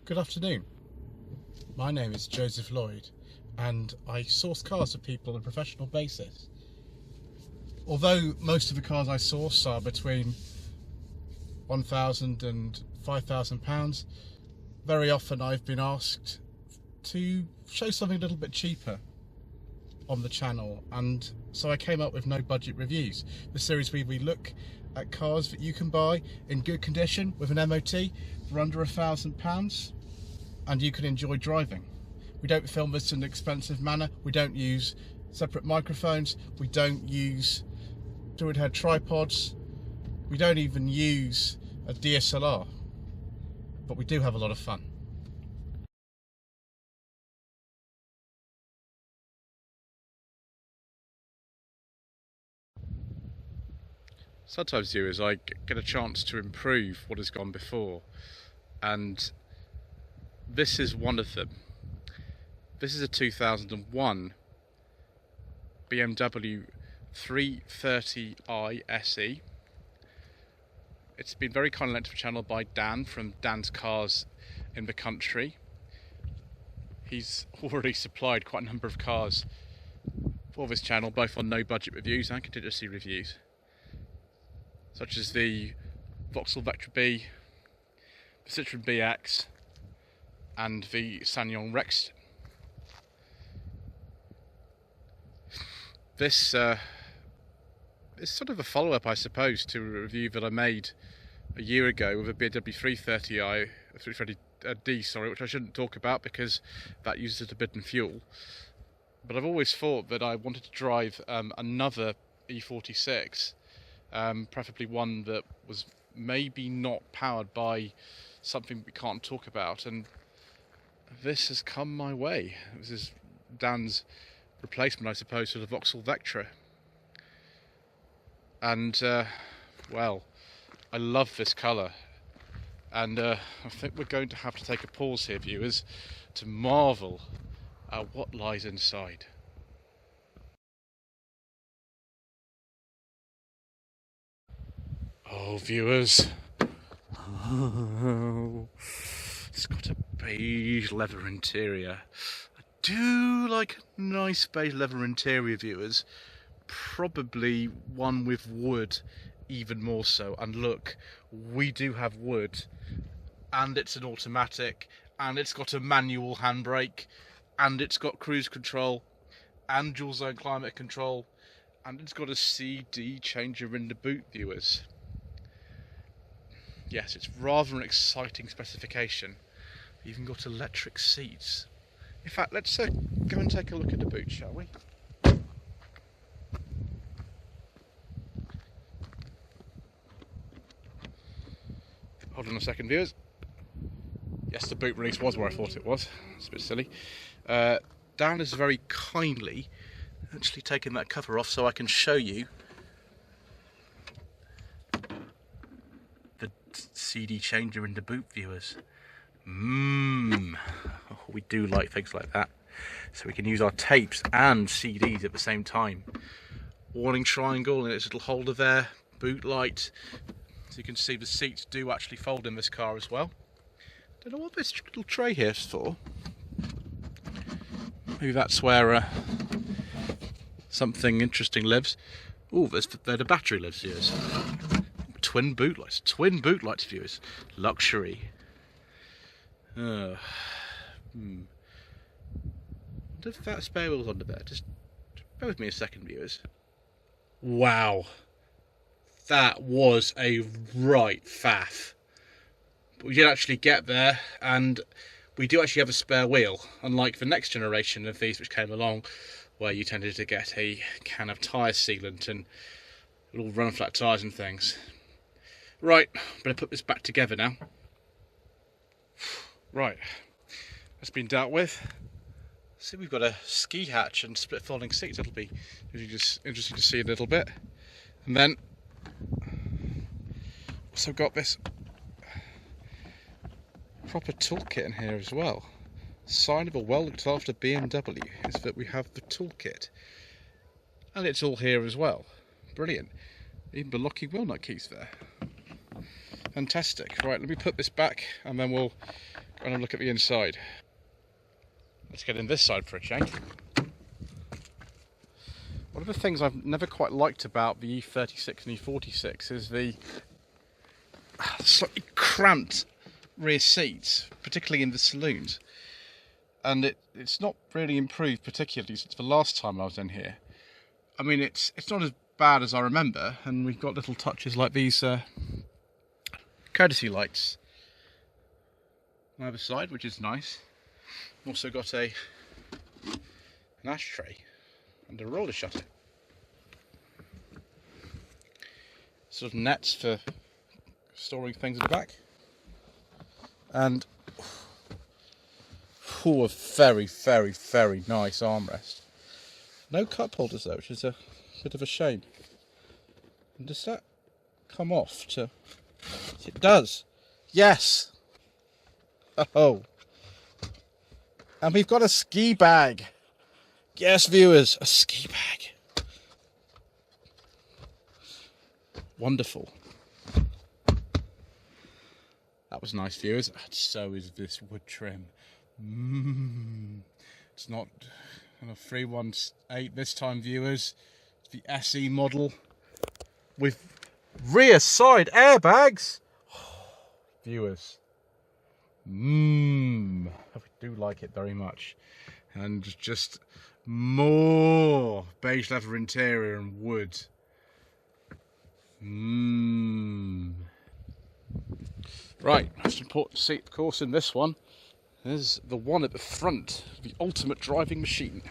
Good afternoon. My name is Joseph Lloyd and I source cars for people on a professional basis. Although most of the cars I source are between £1,000 and £5,000, very often I've been asked to show something a little bit cheaper on the channel, and so I came up with No Budget Reviews, the series where we look at cars that you can buy in good condition with an MOT for under £1,000 and you can enjoy driving. We don't film this in an expensive manner, we don't use separate microphones, we don't use fluid head tripods, we don't even use a DSLR, but we do have a lot of fun. Sometimes, viewers, I get a chance to improve what has gone before, and this is one of them. This is a 2001 BMW 330i SE. It's been very kindly lent to the channel by Dan from Dan's Cars in the Country. He's already supplied quite a number of cars for this channel, both on No Budget Reviews and contingency reviews, such as the Vauxhall Vectra B, the Citroen BX and the Sanyong Rexton. This is sort of a follow-up, I suppose, to a review that I made a year ago with a BMW 330i, 330D, sorry, which I shouldn't talk about because that uses a bit in fuel. But I've always thought that I wanted to drive another E46, preferably one that was maybe not powered by something we can't talk about, and this has come my way. This is Dan's replacement, I suppose, for the Vauxhall Vectra. And, well, I love this colour. And I think we're going to have to take a pause here, viewers, to marvel at what lies inside. Oh, viewers. Oh, it's got a beige leather interior. I do like a nice beige leather interior, viewers. Probably one with wood even more so. And look, we do have wood, and it's an automatic, and it's got a manual handbrake, and it's got cruise control and dual zone climate control, and it's got a CD changer in the boot, viewers. Yes, it's rather an exciting specification. Even got electric seats. In fact, let's go and take a look at the boot, shall we? Hold on a second, viewers. Yes, the boot release was where I thought it was. It's a bit silly. Dan has very kindly actually taken that cover off so I can show you the CD changer in the boot, viewers. Oh, we do like things like that. So we can use our tapes and CDs at the same time. Warning triangle in its little holder there. Boot light. So you can see the seats do actually fold in this car as well. Don't know what this little tray here is for. Maybe that's where something interesting lives. Oh, there the battery lives, viewers. Twin boot lights, viewers. Luxury. Wonder if that spare wheel's under there. Just bear with me a second, viewers. Wow. That was a right faff. But we did actually get there, and we do actually have a spare wheel, unlike the next generation of these which came along, where you tended to get a can of tyre sealant and little run flat tyres and things. Right, better put this back together now. Right, that's been dealt with. See, we've got a ski hatch and split folding seats. That'll be just interesting to see a little bit. And then also got this proper toolkit in here as well. Sign of a well looked after BMW is that we have the toolkit, and it's all here as well. Brilliant. Even the locking wheel nut keys there. Fantastic. Right, let me put this back and then we'll and have a look at the inside. Let's get in this side for a change. One of the things I've never quite liked about the E36 and E46 is the slightly cramped rear seats, particularly in the saloons. And it's not really improved particularly since the last time I was in here. I mean, it's not as bad as I remember, and we've got little touches like these courtesy lights on either side, which is nice. Also got an ashtray and a roller shutter. Sort of nets for storing things at the back. And a very, very, very nice armrest. No cup holders though, which is a bit of a shame. And does that come off to... It does. Yes. Oh. And we've got a ski bag. Yes, viewers, a ski bag. Wonderful. That was nice, viewers. And so is this wood trim. It's not a 318 this time, viewers. It's the SE model with rear side airbags. Viewers. I do like it very much. And just more beige leather interior and wood. Right, most important seat, of course, in this one is the one at the front, the ultimate driving machine.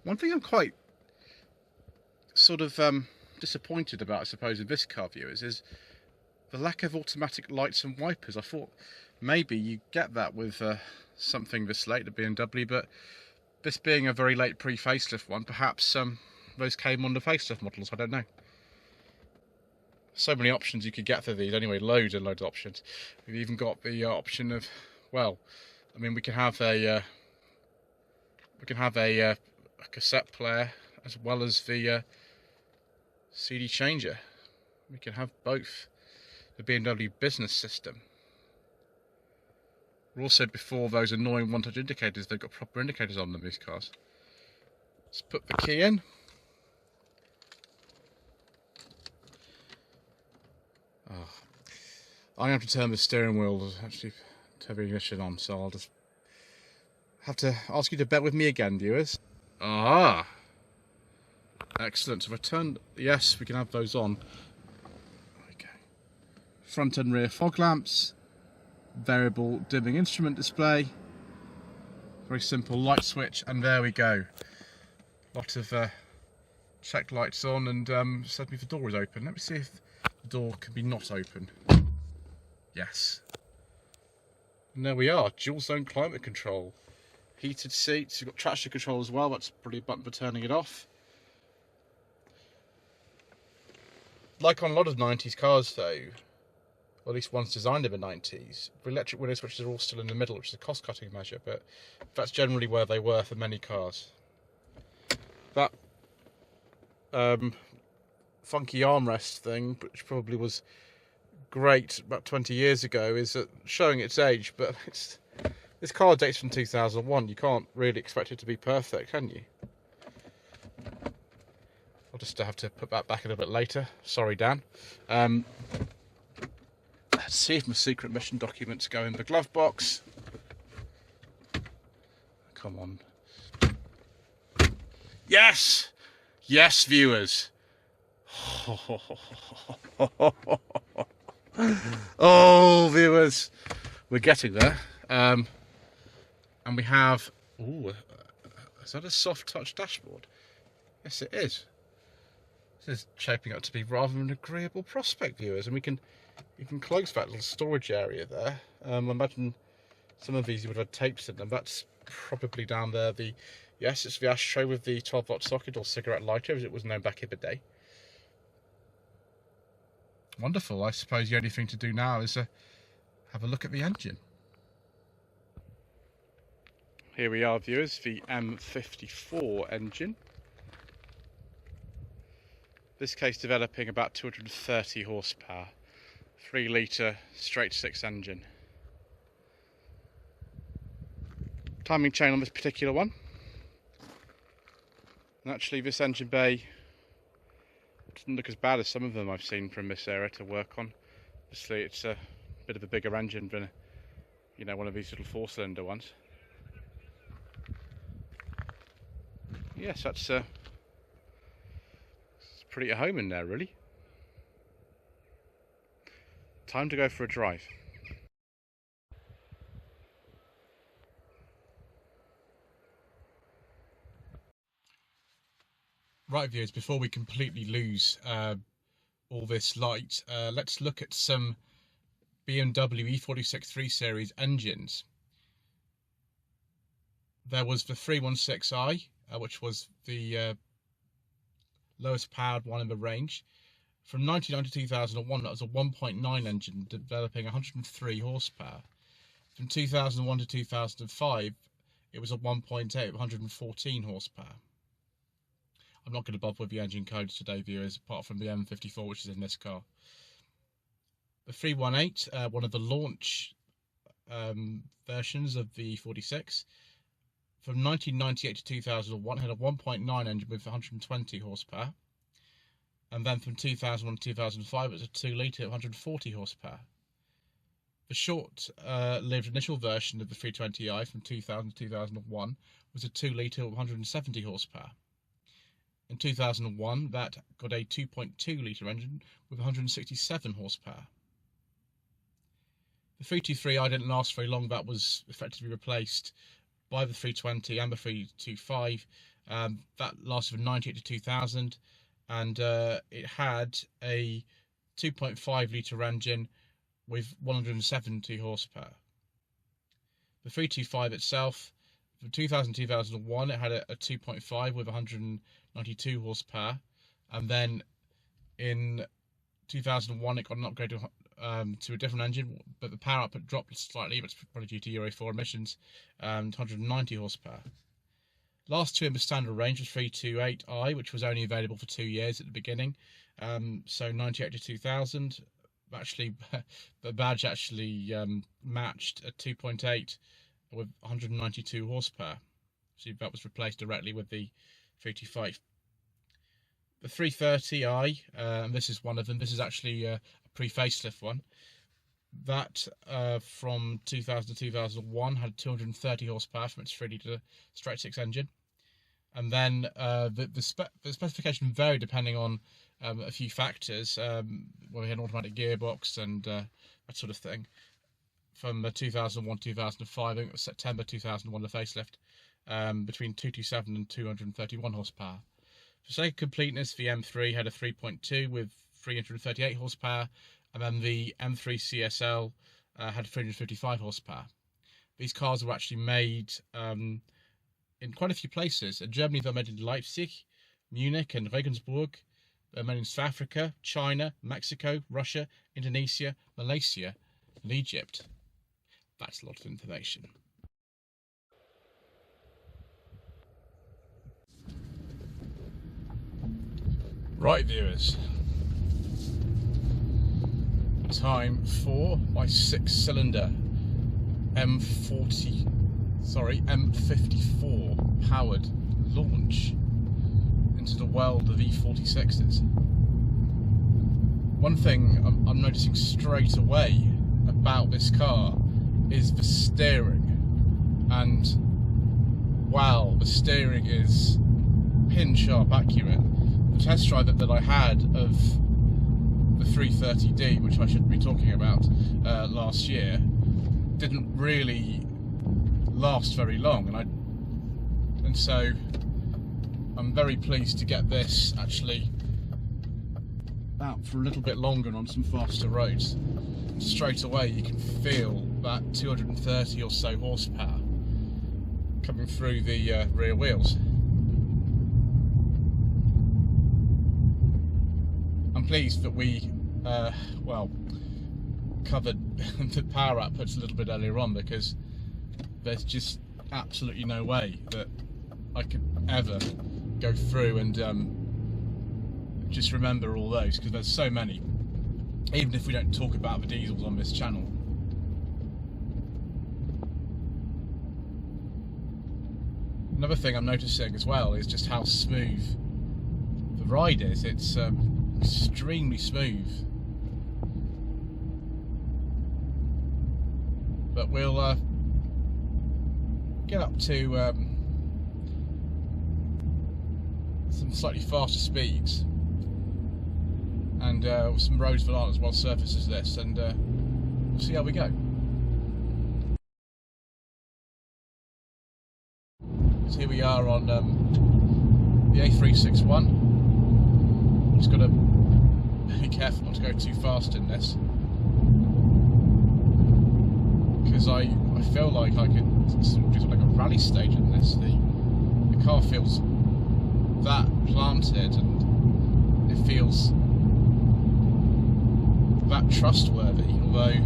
One thing I'm quite sort of disappointed about, I suppose, in this car, viewers, is the lack of automatic lights and wipers. I thought maybe you get that with something this late, the BMW, but this being a very late pre-facelift one, perhaps those came on the facelift models, I don't know. So many options you could get for these anyway, loads and loads of options. We've even got the option of, well, I mean, we can have a cassette player as well as the CD changer. We can have both. The BMW business system. We're also before those annoying one-touch indicators. They've got proper indicators on them, these cars. Let's put the key in. I have to turn the steering wheel to actually turn the ignition on, so I'll just have to ask you to bear with me again, viewers. Ah, excellent. So if I turn, yes, we can have those on. Okay. Front and rear fog lamps, variable dimming instrument display, very simple light switch, and there we go. Lot of check lights on, and suddenly the door is open. Let me see if the door can be not open. Yes. And there we are, dual zone climate control. Heated seats, you've got traction control as well, that's probably a button for turning it off. Like on a lot of 90s cars though, or at least ones designed in the 90s, the electric window switches are all still in the middle, which is a cost cutting measure, but that's generally where they were for many cars. That funky armrest thing, which probably was great about 20 years ago, is showing its age, but this car dates from 2001. You can't really expect it to be perfect, can you? I'll just have to put that back a little bit later. Sorry, Dan. Let's see if my secret mission documents go in the glove box. Come on. Yes! Yes, viewers. Oh, viewers, we're getting there. And we have, ooh, is that a soft touch dashboard? Yes, it is. This is shaping up to be rather an agreeable prospect, viewers, and we can close that little storage area there. I imagine some of these would have tapes in them. That's probably down there. Yes, it's the ashtray with the 12-volt socket or cigarette lighter, as it was known back in the day. Wonderful. I suppose the only thing to do now is have a look at the engine. Here we are, viewers, the M54 engine. This case developing about 230 horsepower, 3 litre straight 6 engine. timing chain on this particular one. And actually this engine bay doesn't look as bad as some of them I've seen from this area to work on. Obviously it's a bit of a bigger engine than, you know, one of these little 4-cylinder ones. Yes, that's it's pretty at home in there, really. Time to go for a drive. Right, viewers, before we completely lose all this light, let's look at some BMW E46 3 Series engines. There was the 316i, which was the lowest powered one in the range. From 1990 to 2001, that was a 1.9 engine developing 103 horsepower. From 2001 to 2005, it was a 1.8 with 114 horsepower. I'm not going to bother with the engine codes today, viewers, apart from the M54, which is in this car. The 318, one of the launch versions of the E46, from 1998 to 2001, had a 1.9 engine with 120 horsepower. And then from 2001 to 2005, it was a 2 litre 140 horsepower. The short-lived initial version of the 330i from 2000 to 2001 was a 2 litre 170 horsepower. In 2001, that got a 2.2 litre engine with 167 horsepower. The 323i didn't last very long. That was effectively replaced by the 320 and the 325. That lasted from 98 to 2000, and it had a 2.5 litre engine with 170 horsepower. The 325 itself, from 2000 to 2001, it had a 2.5 with 192 horsepower, and then in 2001 it got an upgrade to a different engine, but the power output dropped slightly, but it's probably due to Euro 4 emissions, 190 horsepower. Last two in the standard range was 328i, which was only available for 2 years at the beginning, so 98 to 2000. Actually, the badge actually matched a 2.8 with 192 horsepower. So that was replaced directly with the 325. The 330i, and this is one of them. This is actually a pre-facelift one. That from 2000 to 2001 had 230 horsepower from its 3 litre straight six engine. And then the specification varied depending on a few factors. Well, we had an automatic gearbox and that sort of thing. From 2001 to 2005, I think it was September 2001, the facelift, between 227 and 231 horsepower. For sake of completeness, the M3 had a 3.2 with 338 horsepower, and then the M3 CSL had 355 horsepower. These cars were actually made in quite a few places. In Germany, they're made in Leipzig, Munich, and Regensburg. They're made in South Africa, China, Mexico, Russia, Indonesia, Malaysia, and Egypt. That's a lot of information. Right, viewers, time for my 6-cylinder M54 powered launch into the world of E46s. One thing I'm noticing straight away about this car is the steering, and wow, the steering is pin sharp accurate. The test drive that I had of the 330d, which I shouldn't be talking about, last year, didn't really last very long, and so I'm very pleased to get this actually out for a little bit longer and on some faster roads. Straight away you can feel that 230 or so horsepower coming through the rear wheels. I'm pleased that we well, covered the power outputs a little bit earlier on, because there's just absolutely no way that I could ever go through and just remember all those, because there's so many, even if we don't talk about the diesels on this channel. Another thing I'm noticing as well is just how smooth the ride is. It's extremely smooth. But we'll get up to some slightly faster speeds, and with some roads that aren't as well surfaced as this, and we'll see how we go. So here we are on the A361. Just got to be careful not to go too fast in this, because I feel like I could sort of do like a rally stage in this. The car feels that planted, and it feels that trustworthy, although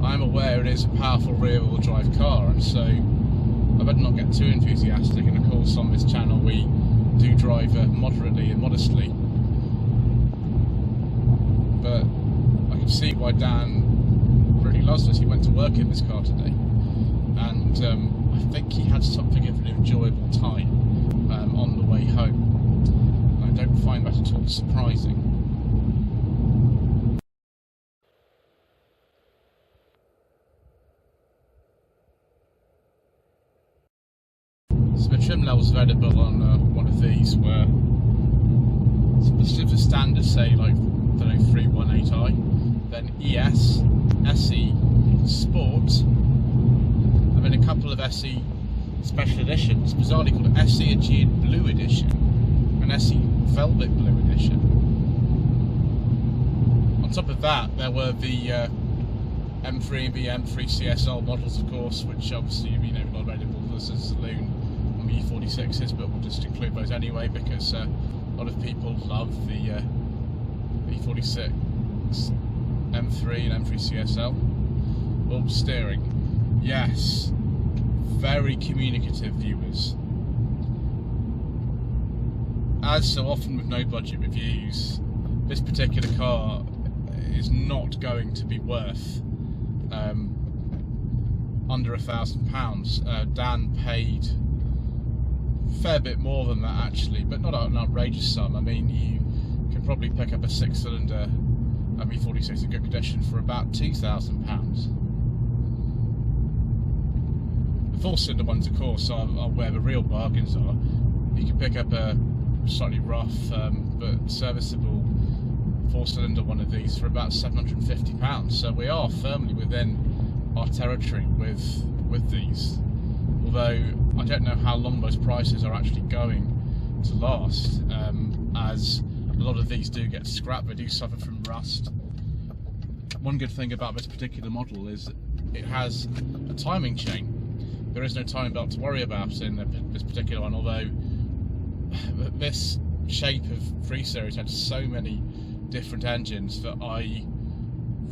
I'm aware it is a powerful rear-wheel drive car, and so I better not get too enthusiastic. And of course on this channel we do drive moderately and modestly, but I can see why Dan really loves this. He went to work in this car today, and I think he had something of an enjoyable time on the way home. I don't find that at all surprising. So the trim levels available on one of these were the silver standard, say like the 318i, then ES, SE, Sport, and then a couple of SE special editions, bizarrely called SE Aegean Blue Edition and SE Velvet Blue Edition. On top of that, there were the M3 and M3 CSL models, of course, which obviously not available as a saloon on the E46s, but we'll just include those anyway because a lot of people love the E46 M3 and M3 CSL. Bulb steering, yes. Very communicative viewers. As so often with no budget reviews, this particular car is not going to be worth under £1,000. Dan paid a fair bit more than that actually, but not an outrageous sum. I mean, you can probably pick up a 6-cylinder E46 in good condition for about £2,000. The 4-cylinder ones, of course, are where the real bargains are. You can pick up a slightly rough but serviceable 4-cylinder one of these for about £750. So we are firmly within our territory with these. Although I don't know how long those prices are actually going to last, as a lot of these do get scrapped. They do suffer from rust. One good thing about this particular model is it has a timing chain. There is no timing belt to worry about in this particular one, although this shape of 3 Series had so many different engines that I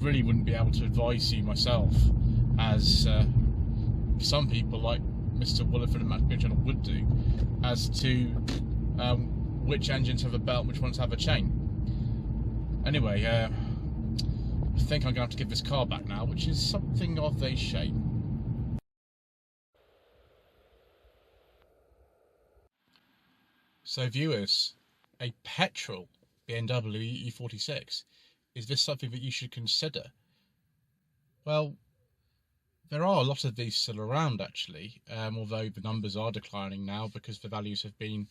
really wouldn't be able to advise you myself, as some people like Mr. Williford and Matt Channel would do, as to which engines have a belt and which ones have a chain. Anyway, I think I'm going to have to give this car back now, which is something of a shame. So viewers, a petrol BMW E46, is this something that you should consider? Well, there are a lot of these still around actually, although the numbers are declining now because the values have been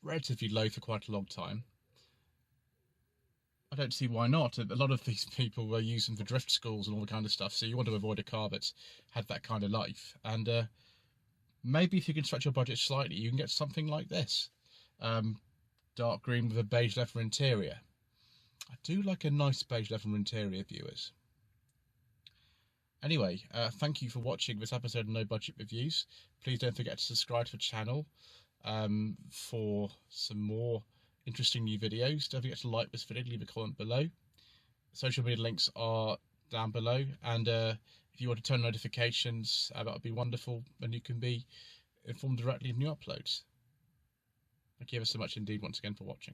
relatively low for quite a long time. I don't see why not. A lot of these people were using for drift schools and all the kind of stuff, so you want to avoid a car that's had that kind of life. And maybe if you can stretch your budget slightly, you can get something like this. Dark green with a beige leather interior. I do like a nice beige leather interior, viewers. Anyway, thank you for watching this episode of No Budget Reviews. Please don't forget to subscribe to the channel for some more interesting new videos. Don't forget to like this video, leave a comment below. Social media links are down below, and if you want to turn notifications, that would be wonderful, and you can be informed directly of new uploads. Thank you ever so much indeed once again for watching.